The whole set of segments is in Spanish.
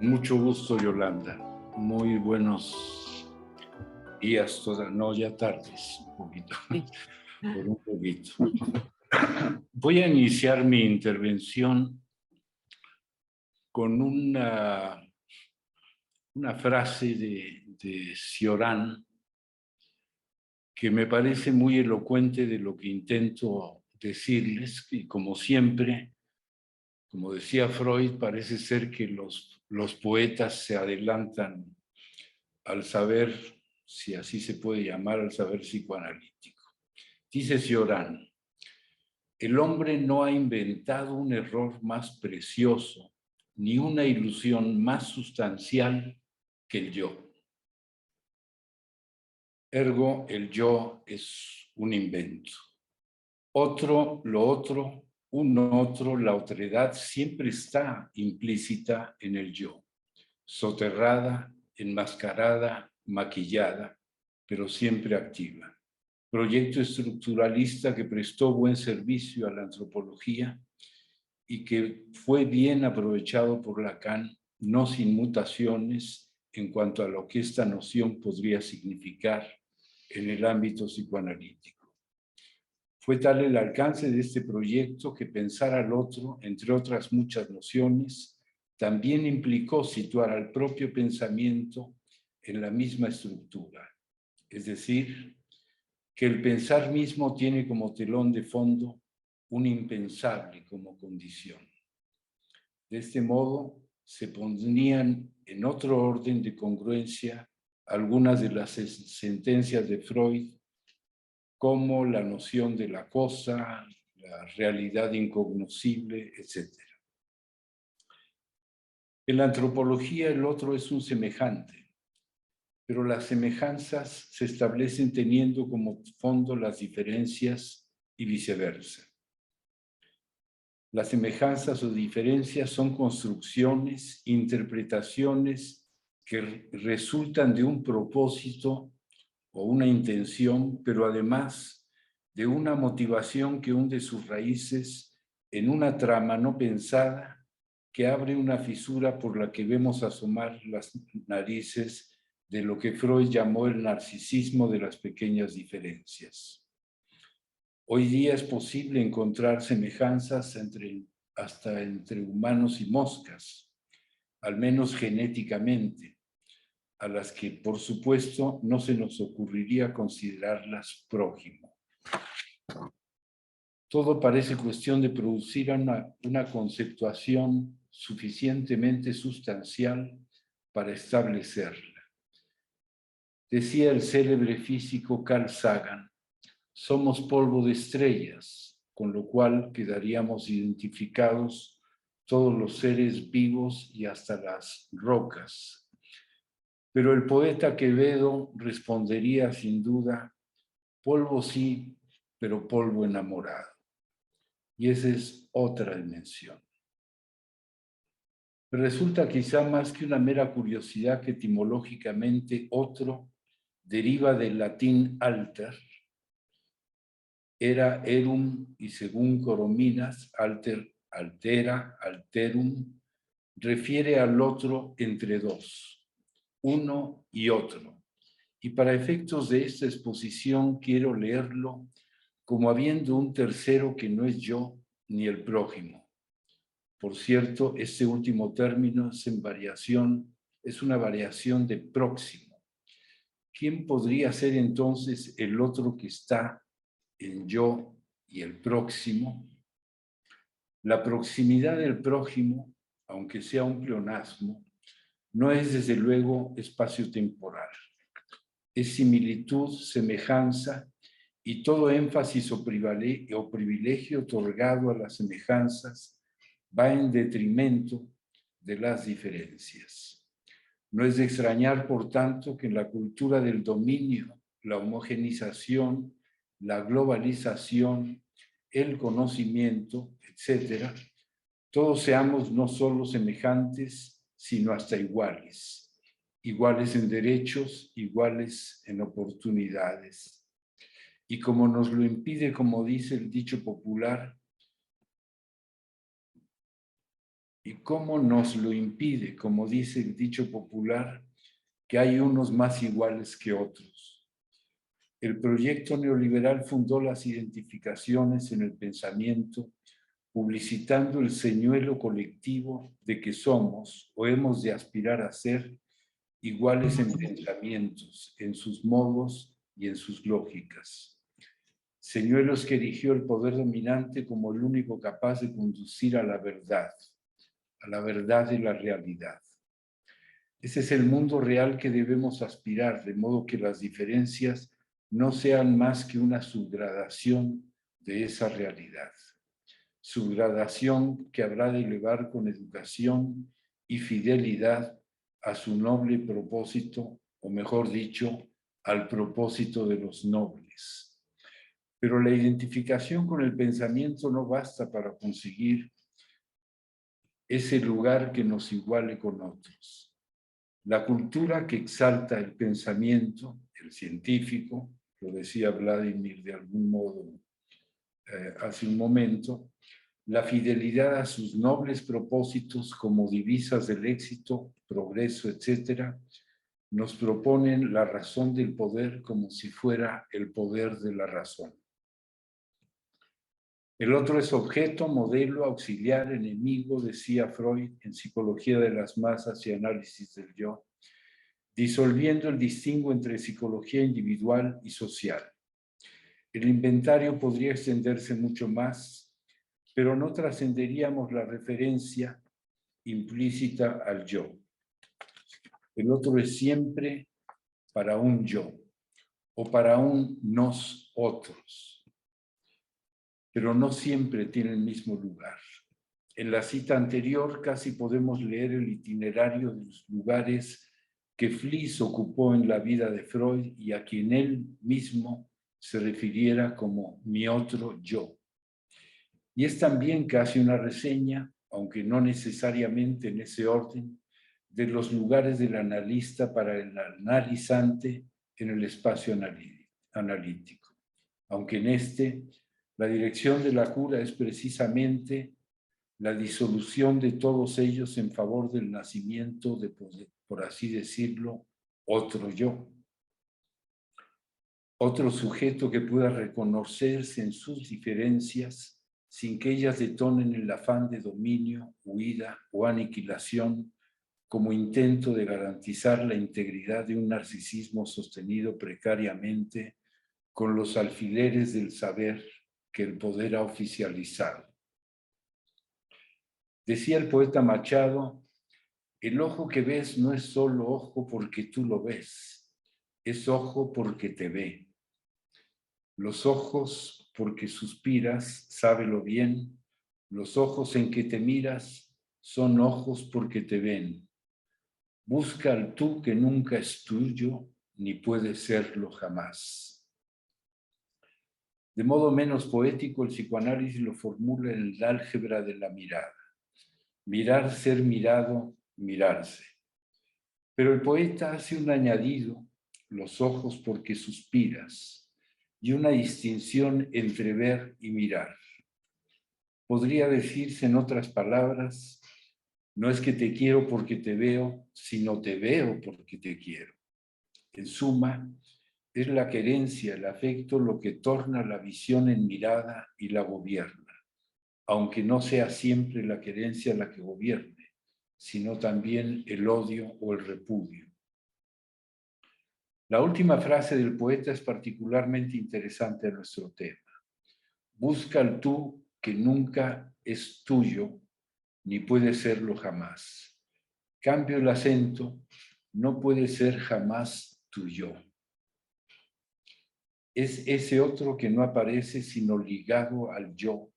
Mucho gusto, Yolanda. Muy buenos días, no, ya tardes, un poquito, Sí. por un poquito. Voy a iniciar mi intervención con una frase de Cioran que me parece muy elocuente de lo que intento decirles, y como siempre, como decía Freud, parece ser que los poetas se adelantan al saber, si así se puede llamar, al saber psicoanalítico. Dice Cioran: el hombre no ha inventado un error más precioso, ni una ilusión más sustancial que el yo. Ergo, el yo es un invento. Lo otro, un otro, la otredad siempre está implícita en el yo, soterrada, enmascarada, maquillada, pero siempre activa. Proyecto estructuralista que prestó buen servicio a la antropología y que fue bien aprovechado por Lacan, no sin mutaciones en cuanto a lo que esta noción podría significar en el ámbito psicoanalítico. Fue tal el alcance de este proyecto que pensar al otro, entre otras muchas nociones, también implicó situar al propio pensamiento en la misma estructura, es decir, que el pensar mismo tiene como telón de fondo un impensable como condición. De este modo, se pondrían en otro orden de congruencia algunas de las sentencias de Freud, como la noción de la cosa, la realidad incognoscible, etc. En la antropología, el otro es un semejante, pero las semejanzas se establecen teniendo como fondo las diferencias y viceversa. Las semejanzas o diferencias son construcciones, interpretaciones que resultan de un propósito o una intención, pero además de una motivación que hunde sus raíces en una trama no pensada que abre una fisura por la que vemos asomar las narices de lo que Freud llamó el narcisismo de las pequeñas diferencias. Hoy día es posible encontrar semejanzas hasta entre humanos y moscas, al menos genéticamente, a las que, por supuesto, no se nos ocurriría considerarlas prójimo. Todo parece cuestión de producir una conceptuación suficientemente sustancial para establecerla. Decía el célebre físico Carl Sagan: somos polvo de estrellas, con lo cual quedaríamos identificados todos los seres vivos y hasta las rocas. Pero el poeta Quevedo respondería sin duda: polvo sí, pero polvo enamorado. Y esa es otra dimensión. Resulta quizá más que una mera curiosidad que etimológicamente otro deriva del latín alter, era erum, y según Corominas, alter, altera, alterum, refiere al otro entre dos, uno y otro. Y para efectos de esta exposición quiero leerlo como habiendo un tercero que no es yo ni el prójimo. Por cierto, este último término es una variación de próximo. ¿Quién podría ser entonces el otro que está en yo y el próximo? La proximidad del prójimo, aunque sea un pleonasmo, no es desde luego espacio-temporal. Es similitud, semejanza y todo énfasis o privilegio otorgado a las semejanzas va en detrimento de las diferencias. No es de extrañar, por tanto, que en la cultura del dominio, la homogenización, la globalización, el conocimiento, etc., todos seamos no solo semejantes, sino hasta iguales. Iguales en derechos, iguales en oportunidades. Y como nos lo impide, como dice el dicho popular, ¿Y cómo nos lo impide? Como dice el dicho popular, que hay unos más iguales que otros. El proyecto neoliberal fundó las identificaciones en el pensamiento, publicitando el señuelo colectivo de que somos o hemos de aspirar a ser iguales en pensamientos, en sus modos y en sus lógicas. Señuelos que erigió el poder dominante como el único capaz de conducir a la verdad de la realidad. Ese es el mundo real que debemos aspirar, de modo que las diferencias no sean más que una subgradación de esa realidad. Subgradación que habrá de elevar con educación y fidelidad a su noble propósito, o mejor dicho, al propósito de los nobles. Pero la identificación con el pensamiento no basta para conseguir ese lugar que nos iguale con otros. La cultura que exalta el pensamiento, el científico, lo decía Vladimir de algún modo hace un momento, la fidelidad a sus nobles propósitos como divisas del éxito, progreso, etc., nos proponen la razón del poder como si fuera el poder de la razón. El otro es objeto, modelo, auxiliar, enemigo, decía Freud en Psicología de las Masas y Análisis del Yo, disolviendo el distingo entre psicología individual y social. El inventario podría extenderse mucho más, pero no trascenderíamos la referencia implícita al yo. El otro es siempre para un yo o para un nosotros, pero no siempre tiene el mismo lugar. En la cita anterior casi podemos leer el itinerario de los lugares que Fliess ocupó en la vida de Freud y a quien él mismo se refiriera como mi otro yo. Y es también casi una reseña, aunque no necesariamente en ese orden, de los lugares del analista para el analizante en el espacio analítico. Aunque en este, la dirección de la cura es precisamente la disolución de todos ellos en favor del nacimiento de, por así decirlo, otro yo. Otro sujeto que pueda reconocerse en sus diferencias sin que ellas detonen el afán de dominio, huida o aniquilación como intento de garantizar la integridad de un narcisismo sostenido precariamente con los alfileres del saber que el poder ha oficializado. Decía el poeta Machado, el ojo que ves no es solo ojo porque tú lo ves, es ojo porque te ve. Los ojos porque suspiras, sábelo bien, los ojos en que te miras son ojos porque te ven. Busca al tú que nunca es tuyo ni puede serlo jamás. De modo menos poético, el psicoanálisis lo formula en el álgebra de la mirada. Mirar, ser mirado, mirarse. Pero el poeta hace un añadido, los ojos porque suspiras, y una distinción entre ver y mirar. Podría decirse en otras palabras, no es que te quiero porque te veo, sino te veo porque te quiero. En suma, es la querencia, el afecto lo que torna la visión en mirada y la gobierna, aunque no sea siempre la querencia la que gobierne, sino también el odio o el repudio. La última frase del poeta es particularmente interesante a nuestro tema. Busca el tú que nunca es tuyo, ni puede serlo jamás. Cambio el acento, no puede ser jamás tuyo. Es ese otro que no aparece sino ligado al yo,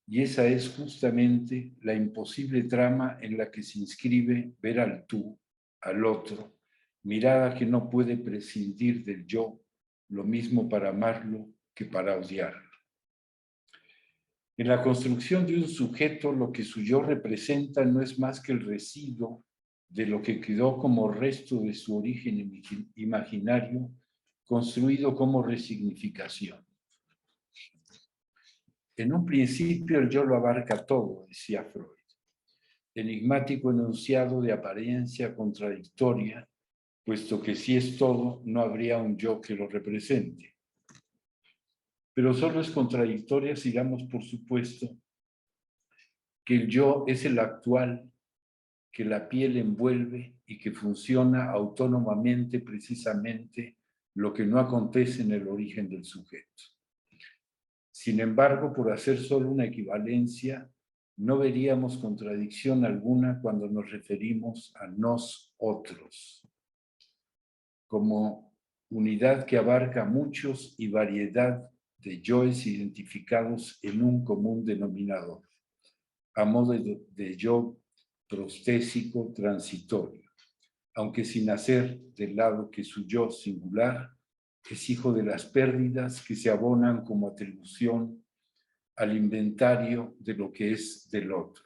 y esa es justamente la imposible trama en la que se inscribe ver al tú, al otro, mirada que no puede prescindir del yo, lo mismo para amarlo que para odiarlo. En la construcción de un sujeto, lo que su yo representa no es más que el residuo de lo que quedó como resto de su origen imaginario, construido como resignificación. En un principio el yo lo abarca todo, decía Freud. enigmático enunciado de apariencia contradictoria, puesto que si es todo, no habría un yo que lo represente. Pero solo es contradictoria si damos por supuesto que el yo es el actual, que la piel envuelve y que funciona autónomamente precisamente lo que no acontece en el origen del sujeto. Sin embargo, por hacer solo una equivalencia, no veríamos contradicción alguna cuando nos referimos a nosotros, como unidad que abarca muchos y variedad de yoes identificados en un común denominador, a modo de yo prostésico transitorio, aunque sin hacer del lado que su yo singular es hijo de las pérdidas que se abonan como atribución al inventario de lo que es del otro.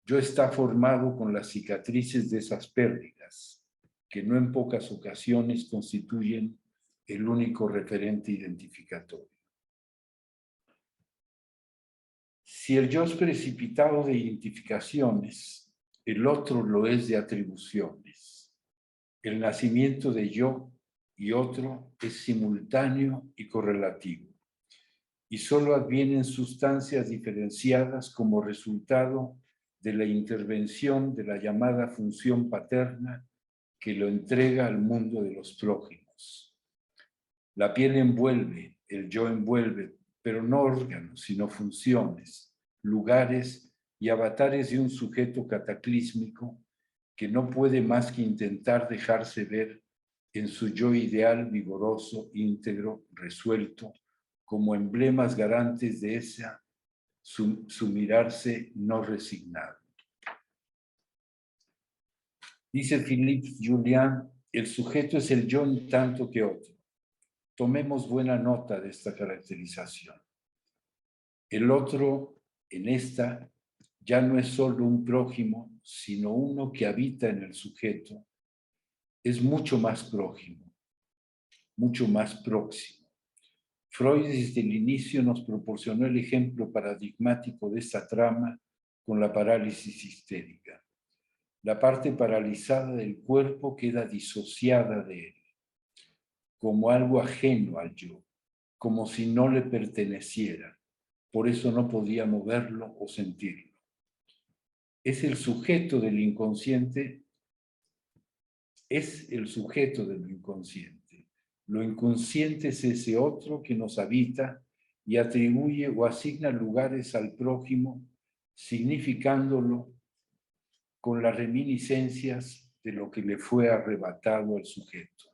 Yo está formado con las cicatrices de esas pérdidas, que no en pocas ocasiones constituyen el único referente identificatorio. Si el yo es precipitado de identificaciones, el otro lo es de atribuciones. El nacimiento de yo y otro es simultáneo y correlativo, y solo advienen sustancias diferenciadas como resultado de la intervención de la llamada función paterna que lo entrega al mundo de los prójimos. La piel envuelve, el yo envuelve, pero no órganos, sino funciones, lugares y avatares de un sujeto cataclísmico que no puede más que intentar dejarse ver en su yo ideal vigoroso, íntegro, resuelto, como emblemas garantes de esa su mirarse no resignado. Dice Philippe Julian, el sujeto es el yo en tanto que otro. Tomemos buena nota de esta caracterización. El otro en esta ya no es solo un prójimo, sino uno que habita en el sujeto. Es mucho más prójimo, mucho más próximo. Freud desde el inicio nos proporcionó el ejemplo paradigmático de esta trama con la parálisis histérica. La parte paralizada del cuerpo queda disociada de él, como algo ajeno al yo, como si no le perteneciera. Por eso no podía moverlo o sentirlo. Es el sujeto del inconsciente, es el sujeto de lo inconsciente. Lo inconsciente es ese otro que nos habita y atribuye o asigna lugares al prójimo, significándolo con las reminiscencias de lo que le fue arrebatado al sujeto.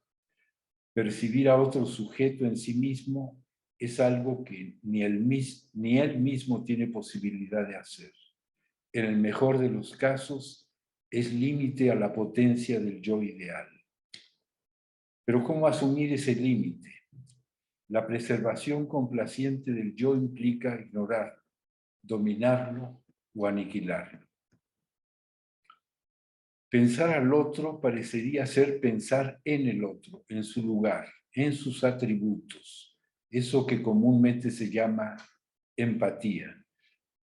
Percibir a otro sujeto en sí mismo es algo que ni él mismo tiene posibilidad de hacer. En el mejor de los casos, es límite a la potencia del yo ideal. Pero ¿cómo asumir ese límite? La preservación complaciente del yo implica ignorarlo, dominarlo o aniquilarlo. Pensar al otro parecería ser pensar en el otro, en su lugar, en sus atributos, eso que comúnmente se llama empatía,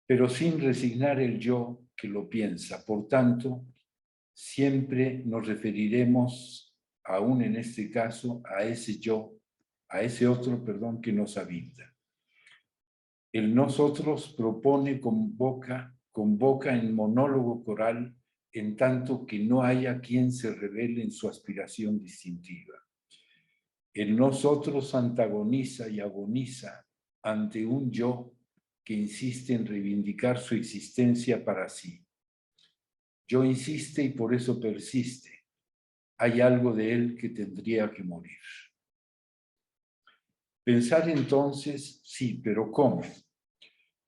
pero sin resignar el yo que lo piensa. Por tanto, siempre nos referiremos, aún en este caso, a ese yo, a ese otro, que nos habita. El nosotros propone, convoca en monólogo coral, en tanto que no haya quien se revele en su aspiración distintiva. El nosotros antagoniza y agoniza ante un yo que insiste en reivindicar su existencia para sí. Yo insiste y por eso persiste. Hay algo de él que tendría que morir. Pensar entonces, sí, pero ¿cómo?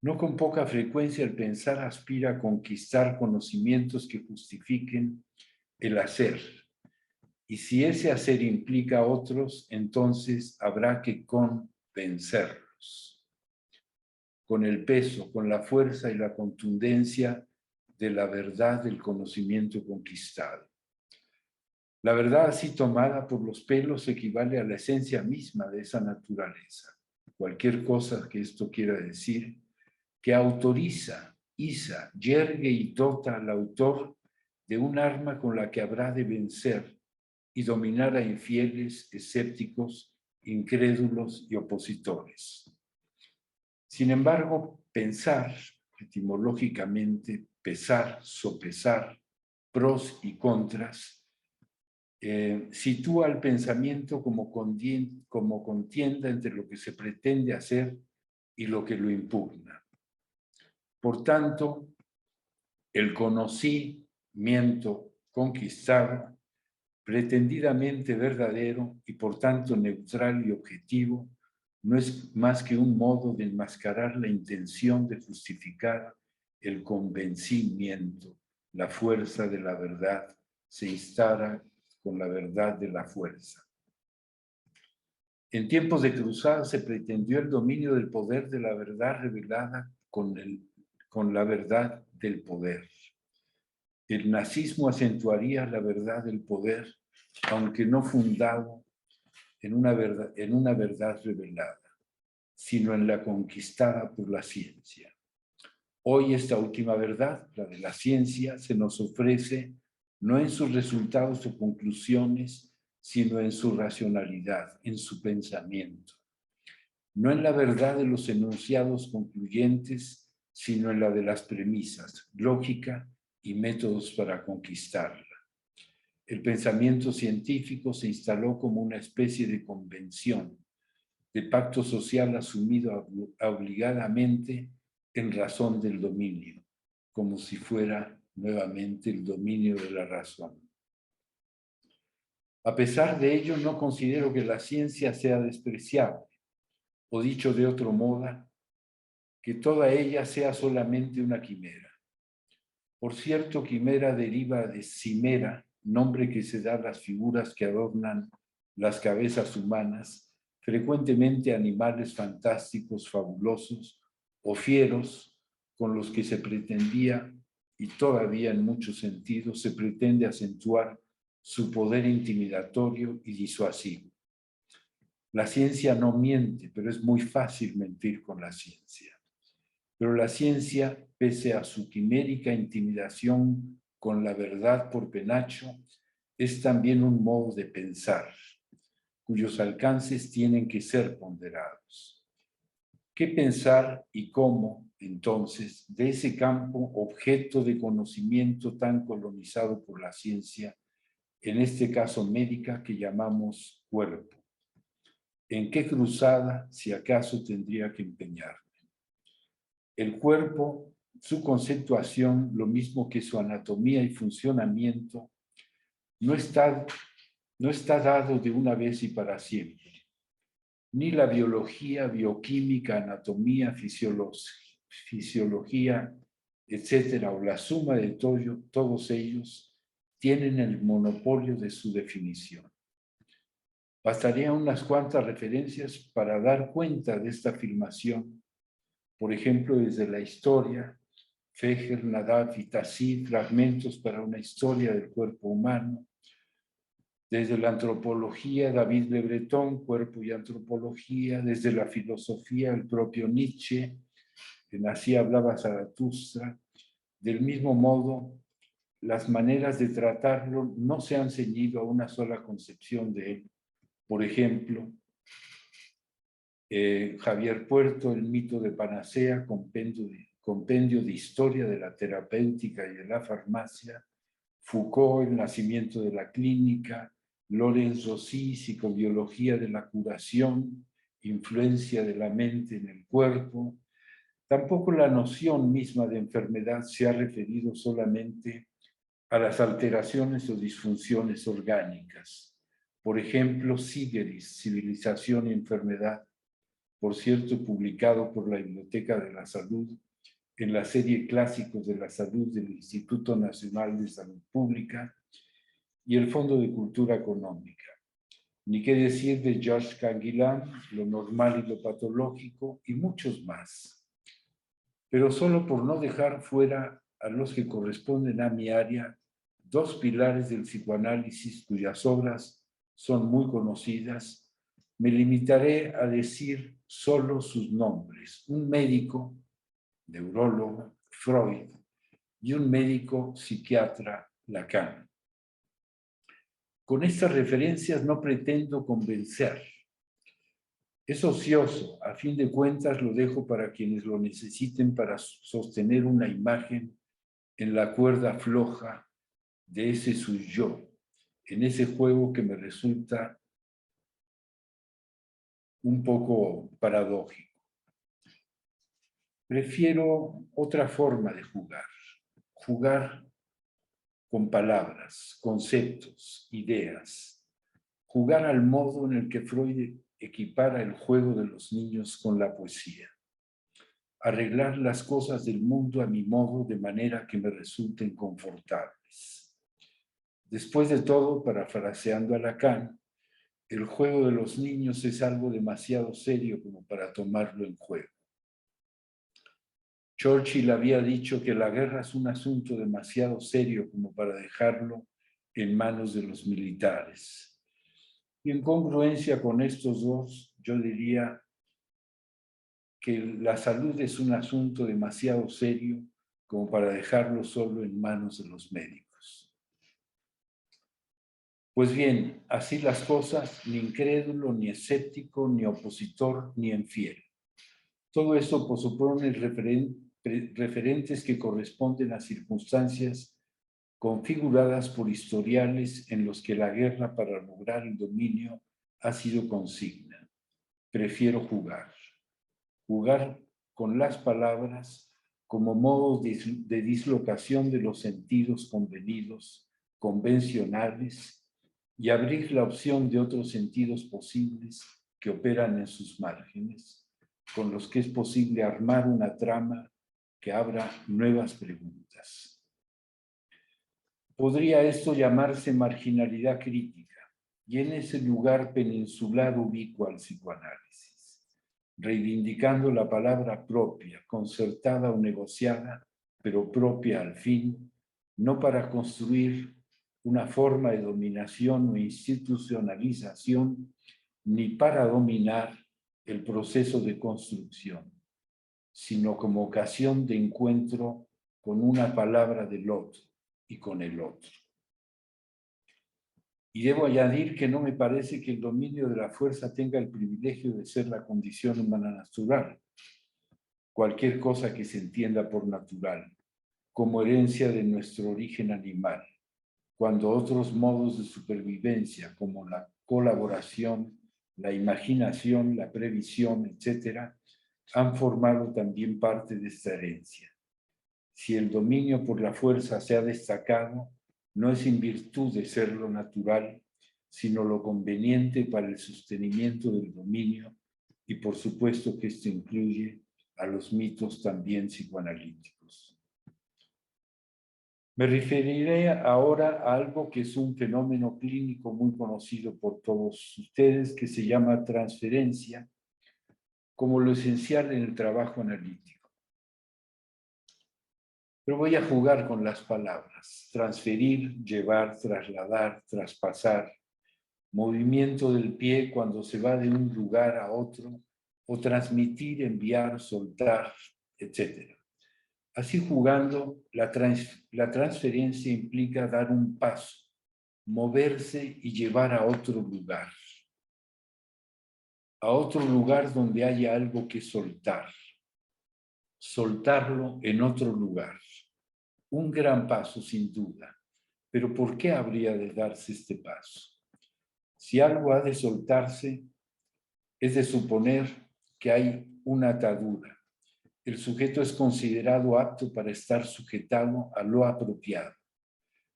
No con poca frecuencia el pensar aspira a conquistar conocimientos que justifiquen el hacer. Y si ese hacer implica a otros, entonces habrá que convencerlos. Con el peso, con la fuerza y la contundencia de la verdad del conocimiento conquistado. La verdad así tomada por los pelos equivale a la esencia misma de esa naturaleza. Cualquier cosa que esto quiera decir, que autoriza Isa, yergue y dota al autor de un arma con la que habrá de vencer y dominar a infieles, escépticos, incrédulos y opositores. Sin embargo, pensar, etimológicamente, pesar, sopesar, pros y contras, sitúa al pensamiento como contienda entre lo que se pretende hacer y lo que lo impugna. Por tanto, el conocimiento conquistado, pretendidamente verdadero y por tanto neutral y objetivo, no es más que un modo de enmascarar la intención de justificar el convencimiento. La fuerza de la verdad se instala con la verdad de la fuerza. En tiempos de cruzada se pretendió el dominio del poder de la verdad revelada con la verdad del poder. El nazismo acentuaría la verdad del poder, aunque no fundado en una verdad revelada, sino en la conquistada por la ciencia. Hoy esta última verdad, la de la ciencia, se nos ofrece no en sus resultados o conclusiones, sino en su racionalidad, en su pensamiento. No en la verdad de los enunciados concluyentes, sino en la de las premisas, lógica y métodos para conquistarla. El pensamiento científico se instaló como una especie de convención, de pacto social asumido obligadamente en razón del dominio, como si fuera nuevamente el dominio de la razón. A pesar de ello, no considero que la ciencia sea despreciable, o dicho de otro modo, que toda ella sea solamente una quimera. Por cierto, quimera deriva de cimera, nombre que se da a las figuras que adornan las cabezas humanas, frecuentemente animales fantásticos, fabulosos o fieros, con los que se pretendía, y todavía en muchos sentidos, se pretende acentuar su poder intimidatorio y disuasivo. La ciencia no miente, pero es muy fácil mentir con la ciencia. Pero la ciencia, pese a su quimérica intimidación con la verdad por penacho, es también un modo de pensar, cuyos alcances tienen que ser ponderados. ¿Qué pensar y cómo, entonces, de ese campo objeto de conocimiento tan colonizado por la ciencia, en este caso médica, que llamamos cuerpo? ¿En qué cruzada, si acaso, tendría que empeñarme? El cuerpo, su conceptuación, lo mismo que su anatomía y funcionamiento, no está dado de una vez y para siempre. Ni la biología, bioquímica, anatomía, fisiología, etcétera, o la suma de todos ellos, tienen el monopolio de su definición. Bastarían unas cuantas referencias para dar cuenta de esta afirmación. Por ejemplo, desde la historia, Fejer, Nadav y Tassi, fragmentos para una historia del cuerpo humano. Desde la antropología, David Le Breton, Cuerpo y Antropología. Desde la filosofía, el propio Nietzsche, que así hablaba Zaratustra. Del mismo modo, las maneras de tratarlo no se han ceñido a una sola concepción de él. Por ejemplo, Javier Puerto, El mito de Panacea, compendio de historia de la terapéutica y de la farmacia. Foucault, El nacimiento de la clínica. Lorenz Rossi, Psicobiología de la curación, influencia de la mente en el cuerpo. Tampoco la noción misma de enfermedad se ha referido solamente a las alteraciones o disfunciones orgánicas. Por ejemplo, Siggeris, Civilización y Enfermedad, por cierto, publicado por la Biblioteca de la Salud en la serie Clásicos de la Salud del Instituto Nacional de Salud Pública y el Fondo de Cultura Económica. Ni qué decir de Georges Canguilhem, Lo normal y lo patológico, y muchos más. Pero solo por no dejar fuera a los que corresponden a mi área, dos pilares del psicoanálisis cuyas obras son muy conocidas, me limitaré a decir solo sus nombres. Un médico, neurólogo, Freud, y un médico psiquiatra, Lacan. Con estas referencias no pretendo convencer. Es ocioso, a fin de cuentas lo dejo para quienes lo necesiten para sostener una imagen en la cuerda floja de ese su yo, en ese juego que me resulta un poco paradójico. Prefiero otra forma de jugar, jugar con palabras, conceptos, ideas, jugar al modo en el que Freud equipara el juego de los niños con la poesía, arreglar las cosas del mundo a mi modo de manera que me resulten confortables. Después de todo, parafraseando a Lacan, el juego de los niños es algo demasiado serio como para tomarlo en juego. Churchill había dicho que la guerra es un asunto demasiado serio como para dejarlo en manos de los militares. Y en congruencia con estos dos, yo diría que la salud es un asunto demasiado serio como para dejarlo solo en manos de los médicos. Pues bien, así las cosas, ni incrédulo, ni escéptico, ni opositor, ni infiel. Todo eso supone referentes que corresponden a circunstancias configuradas por historiales en los que la guerra para lograr el dominio ha sido consigna. Prefiero jugar. Jugar con las palabras como modo de dislocación de los sentidos convenidos, convencionales, y abrir la opción de otros sentidos posibles que operan en sus márgenes, con los que es posible armar una trama que abra nuevas preguntas. Podría esto llamarse marginalidad crítica, y en ese lugar peninsular ubico al psicoanálisis, reivindicando la palabra propia, concertada o negociada, pero propia al fin, no para construir una forma de dominación o institucionalización, ni para dominar el proceso de construcción, sino como ocasión de encuentro con una palabra del otro y con el otro. Y debo añadir que no me parece que el dominio de la fuerza tenga el privilegio de ser la condición humana natural, cualquier cosa que se entienda por natural, como herencia de nuestro origen animal, cuando otros modos de supervivencia, como la colaboración, la imaginación, la previsión, etc., han formado también parte de esta herencia. Si el dominio por la fuerza se ha destacado, no es en virtud de ser lo natural, sino lo conveniente para el sostenimiento del dominio, y por supuesto que esto incluye a los mitos también psicoanalíticos. Me referiré ahora a algo que es un fenómeno clínico muy conocido por todos ustedes, que se llama transferencia, como lo esencial en el trabajo analítico. Pero voy a jugar con las palabras: transferir, llevar, trasladar, traspasar, movimiento del pie cuando se va de un lugar a otro, o transmitir, enviar, soltar, etc. Así jugando, la transferencia implica dar un paso, moverse y llevar a otro lugar donde haya algo que soltar, soltarlo en otro lugar. Un gran paso, sin duda, pero ¿por qué habría de darse este paso? Si algo ha de soltarse, es de suponer que hay una atadura. El sujeto es considerado apto para estar sujetado a lo apropiado,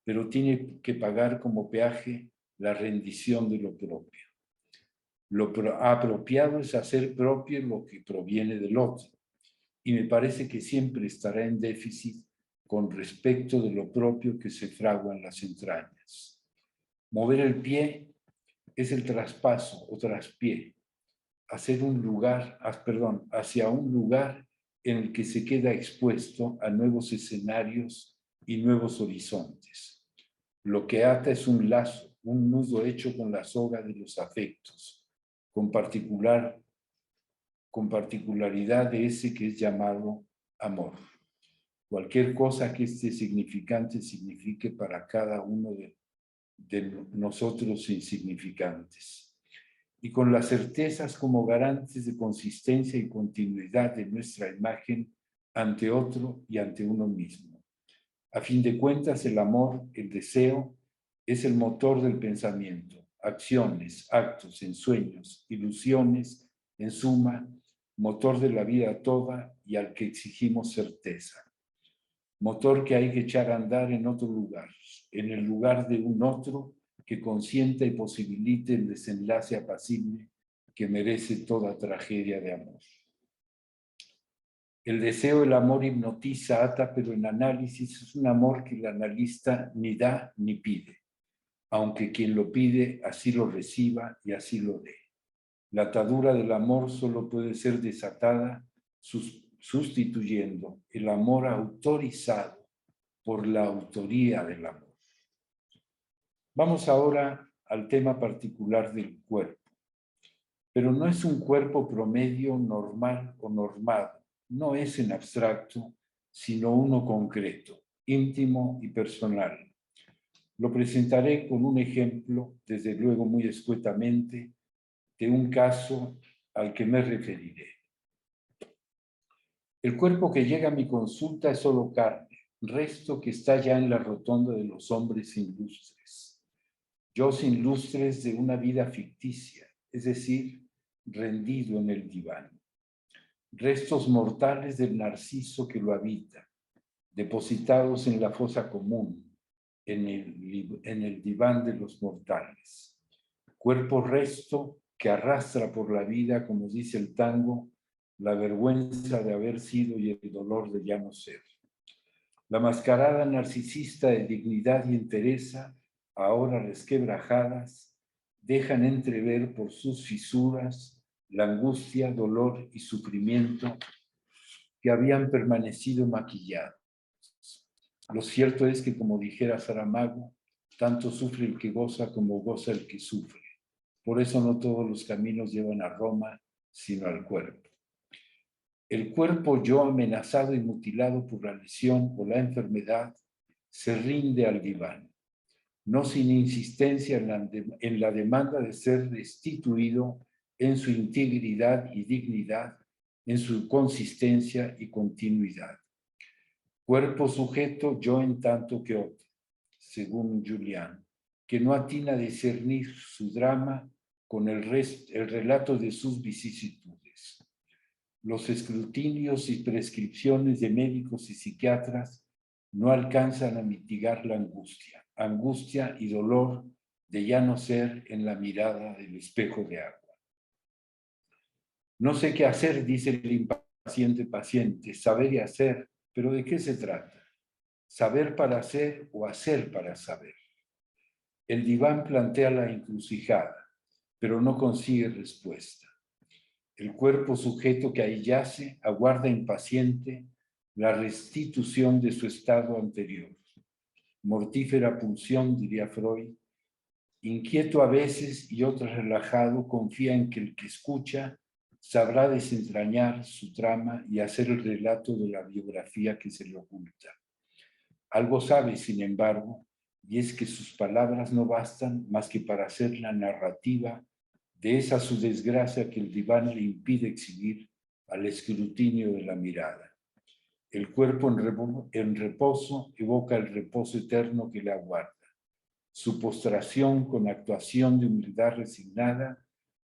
pero tiene que pagar como peaje la rendición de lo propio. Lo apropiado es hacer propio lo que proviene del otro, y me parece que siempre estará en déficit con respecto de lo propio que se fragua en las entrañas. Mover el pie es el traspaso o traspié, hacia un lugar en el que se queda expuesto a nuevos escenarios y nuevos horizontes. Lo que ata es un lazo, un nudo hecho con la soga de los afectos, con particularidad de ese que es llamado amor. cualquier cosa que este significante signifique para cada uno de nosotros insignificantes. Y con las certezas como garantes de consistencia y continuidad de nuestra imagen ante otro y ante uno mismo. A fin de cuentas, el amor, el deseo, es el motor del pensamiento, acciones, actos, ensueños, ilusiones, en suma, motor de la vida toda y al que exigimos certeza. Motor que hay que echar a andar en otro lugar, en el lugar de un otro que consienta y posibilite el desenlace apacible que merece toda tragedia de amor. El deseo, el amor hipnotiza, ata, pero en análisis es un amor que el analista ni da ni pide, aunque quien lo pide así lo reciba y así lo dé. La atadura del amor solo puede ser desatada sustituyendo el amor autorizado por la autoría del amor. Vamos ahora al tema particular del cuerpo. Pero no es un cuerpo promedio, normal o normado. No es en abstracto, sino uno concreto, íntimo y personal. Lo presentaré con un ejemplo, desde luego muy escuetamente, de un caso al que me referiré. El cuerpo que llega a mi consulta es solo carne, resto que está ya en la rotonda de los hombres ilustres. Yo sin lustres de una vida ficticia, es decir, rendido en el diván. Restos mortales del narciso que lo habita, depositados en la fosa común, en el diván de los mortales. Cuerpo resto que arrastra por la vida, como dice el tango, la vergüenza de haber sido y el dolor de ya no ser. La mascarada narcisista de dignidad y entereza, ahora resquebrajadas, dejan entrever por sus fisuras la angustia, dolor y sufrimiento que habían permanecido maquillados. Lo cierto es que, como dijera Saramago, tanto sufre el que goza como goza el que sufre. Por eso no todos los caminos llevan a Roma, sino al cuerpo. El cuerpo yo amenazado y mutilado por la lesión o la enfermedad se rinde al diván, no sin insistencia en la demanda de ser restituido en su integridad y dignidad, en su consistencia y continuidad. Cuerpo sujeto yo en tanto que otro, según Julián, que no atina a discernir su drama con el relato de sus vicisitudes. Los escrutinios y prescripciones de médicos y psiquiatras no alcanzan a mitigar la angustia y dolor de ya no ser en la mirada del espejo de agua. No sé qué hacer, dice el impaciente paciente, saber y hacer, pero ¿de qué se trata? ¿Saber para hacer o hacer para saber? El diván plantea la encrucijada, pero no consigue respuesta. El cuerpo sujeto que ahí yace aguarda impaciente la restitución de su estado anterior. Mortífera pulsión, diría Freud, inquieto a veces y otras relajado, confía en que el que escucha sabrá desentrañar su trama y hacer el relato de la biografía que se le oculta. Algo sabe, sin embargo, y es que sus palabras no bastan más que para hacer la narrativa de esa su desgracia que el diván le impide exhibir al escrutinio de la mirada. El cuerpo en reposo evoca el reposo eterno que le aguarda. Su postración con actuación de humildad resignada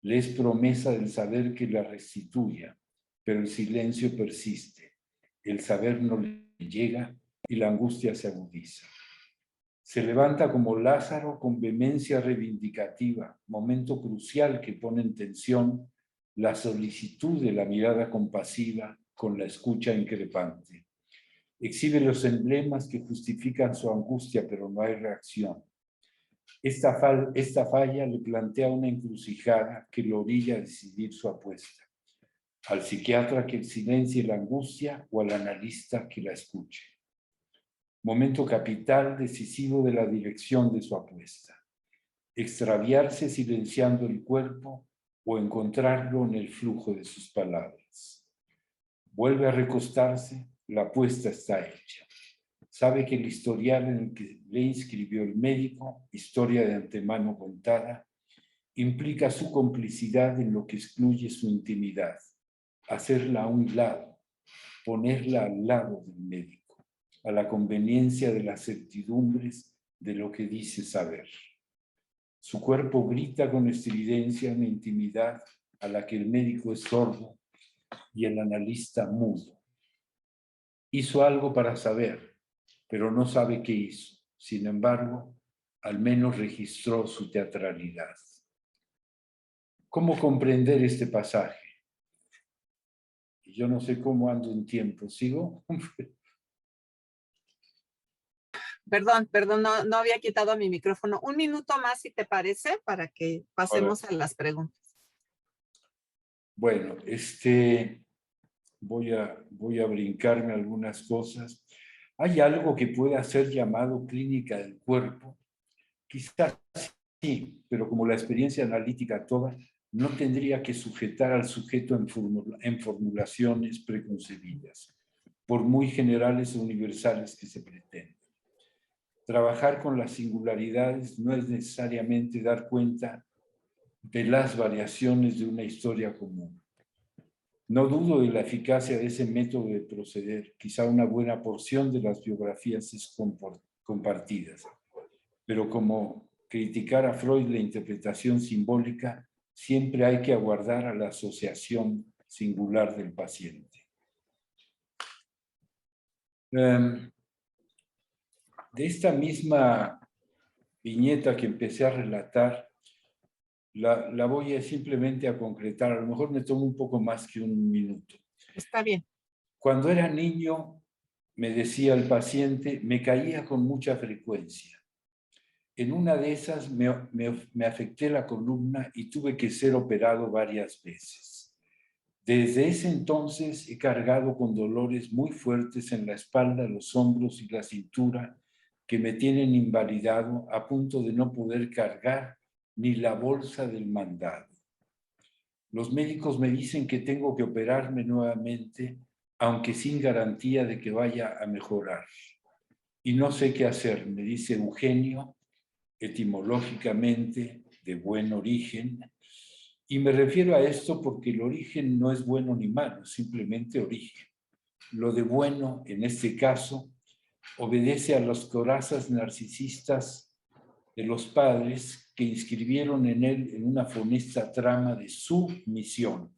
le es promesa del saber que la restituya, pero el silencio persiste. El saber no le llega y la angustia se agudiza. Se levanta como Lázaro con vehemencia reivindicativa, momento crucial que pone en tensión la solicitud de la mirada compasiva con la escucha increpante. Exhibe los emblemas que justifican su angustia, pero no hay reacción. Esta falla le plantea una encrucijada que lo orilla a decidir su apuesta. Al psiquiatra que silencie la angustia o al analista que la escuche. Momento capital decisivo de la dirección de su apuesta. Extraviarse silenciando el cuerpo o encontrarlo en el flujo de sus palabras. Vuelve a recostarse la apuesta está hecha. Sabe que el historial en el que le inscribió el médico, historia de antemano contada, implica su complicidad en lo que excluye su intimidad, hacerla a un lado, ponerla al lado del médico, a la conveniencia de las certidumbres de lo que dice saber. Su cuerpo grita con estridencia una intimidad a la que el médico es sordo y el analista mudo. Hizo algo para saber, pero no sabe qué hizo. Sin embargo, al menos registró su teatralidad. ¿Cómo comprender este pasaje? Yo no sé cómo ando en tiempo. ¿Sigo? Perdón, no había quitado mi micrófono. Un minuto más, si te parece, para que pasemos a las preguntas. Bueno, voy a brincarme algunas cosas. ¿Hay algo que pueda ser llamado clínica del cuerpo? Quizás sí, pero como la experiencia analítica toda, no tendría que sujetar al sujeto en formulaciones preconcebidas, por muy generales o universales que se pretendan. Trabajar con las singularidades no es necesariamente dar cuenta de las variaciones de una historia común. No dudo de la eficacia de ese método de proceder. Quizá una buena porción de las biografías es compartidas. Pero como criticar a Freud la interpretación simbólica, siempre hay que aguardar a la asociación singular del paciente. De esta misma viñeta que empecé a relatar, la voy simplemente a concretar. A lo mejor me tomo un poco más que un minuto. Está bien. Cuando era niño, me decía el paciente, me caía con mucha frecuencia. En una de esas me afecté la columna y tuve que ser operado varias veces. Desde ese entonces he cargado con dolores muy fuertes en la espalda, los hombros y la cintura que me tienen invalidado a punto de no poder cargar ni la bolsa del mandado. Los médicos me dicen que tengo que operarme nuevamente, aunque sin garantía de que vaya a mejorar. Y no sé qué hacer, me dice Eugenio, etimológicamente de buen origen. Y me refiero a esto porque el origen no es bueno ni malo, simplemente origen. Lo de bueno, en este caso, obedece a las corazas narcisistas de los padres que inscribieron en él en una funesta trama de su misión,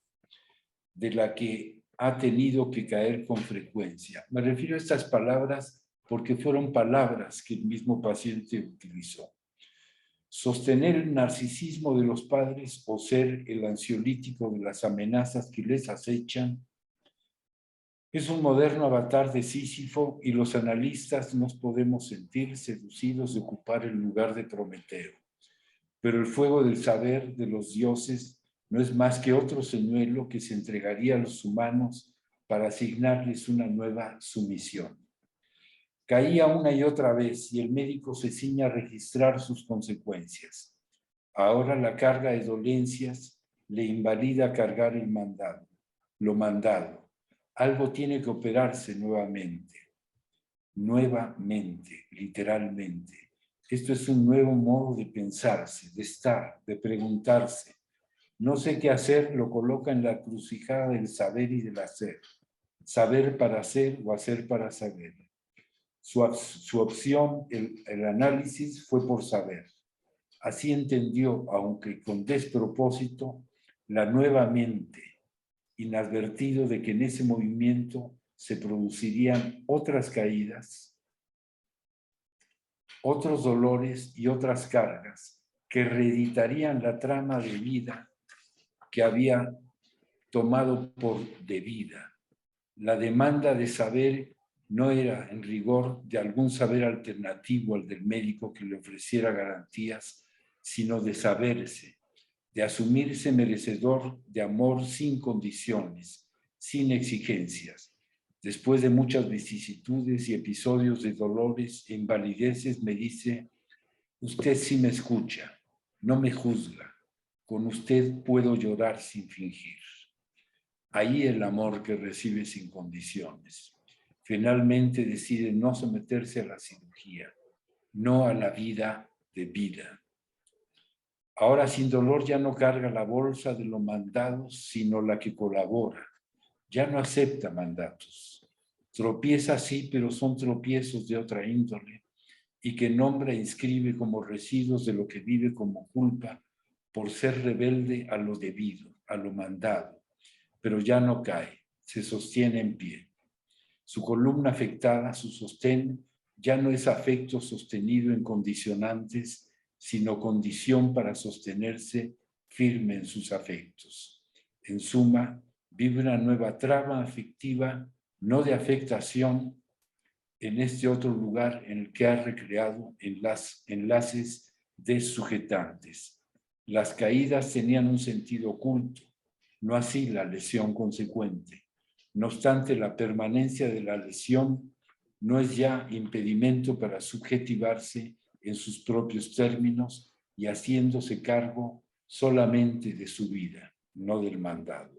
de la que ha tenido que caer con frecuencia. Me refiero a estas palabras porque fueron palabras que el mismo paciente utilizó. Sostener el narcisismo de los padres o ser el ansiolítico de las amenazas que les acechan es un moderno avatar de Sísifo y los analistas nos podemos sentir seducidos de ocupar el lugar de Prometeo. Pero el fuego del saber de los dioses no es más que otro señuelo que se entregaría a los humanos para asignarles una nueva sumisión. Caía una y otra vez y el médico se ciña a registrar sus consecuencias. Ahora la carga de dolencias le invalida cargar el mandado, lo mandado. Algo tiene que operarse nuevamente, literalmente. Esto es un nuevo modo de pensarse, de estar, de preguntarse. No sé qué hacer, lo coloca en la encrucijada del saber y del hacer. Saber para hacer o hacer para saber. Su opción, el análisis, fue por saber. Así entendió, aunque con despropósito, la nueva mente, inadvertido de que en ese movimiento se producirían otras caídas, otros dolores y otras cargas que reeditarían la trama de vida que había tomado por debida. La demanda de saber no era, en rigor, de algún saber alternativo al del médico que le ofreciera garantías, sino de saberse, de asumirse merecedor de amor sin condiciones, sin exigencias. Después de muchas vicisitudes y episodios de dolores e invalideces, me dice, usted sí me escucha, no me juzga, con usted puedo llorar sin fingir. Ahí el amor que recibe sin condiciones. Finalmente decide no someterse a la cirugía, no a la vida de vida. Ahora sin dolor ya no carga la bolsa de los mandados, sino la que colabora. Ya no acepta mandatos. Tropieza sí, pero son tropiezos de otra índole y que nombra e inscribe como residuos de lo que vive como culpa por ser rebelde a lo debido, a lo mandado. Pero ya no cae, se sostiene en pie. Su columna afectada, su sostén, ya no es afecto sostenido en condicionantes, sino condición para sostenerse firme en sus afectos. En suma, vive una nueva trama afectiva, no de afectación, en este otro lugar en el que ha recreado enlaces desujetantes. Las caídas tenían un sentido oculto, no así la lesión consecuente. No obstante, la permanencia de la lesión no es ya impedimento para subjetivarse en sus propios términos y haciéndose cargo solamente de su vida, no del mandado.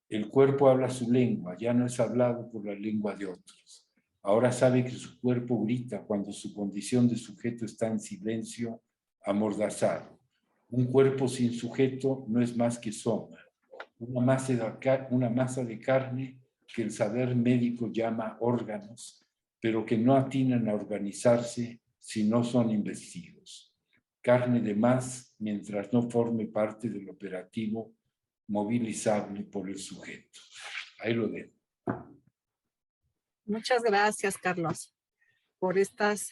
El cuerpo habla su lengua, ya no es hablado por la lengua de otros. Ahora sabe que su cuerpo grita cuando su condición de sujeto está en silencio, amordazado. Un cuerpo sin sujeto no es más que sombra, una masa de carne que el saber médico llama órganos, pero que no atinan a organizarse si no son investidos. Carne de más mientras no forme parte del operativo movilizable por el sujeto. Ahí lo dejo. Muchas gracias, Carlos, por estas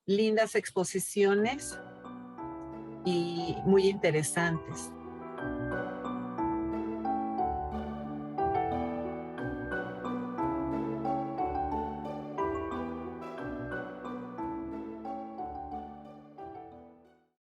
lindas exposiciones y muy interesantes.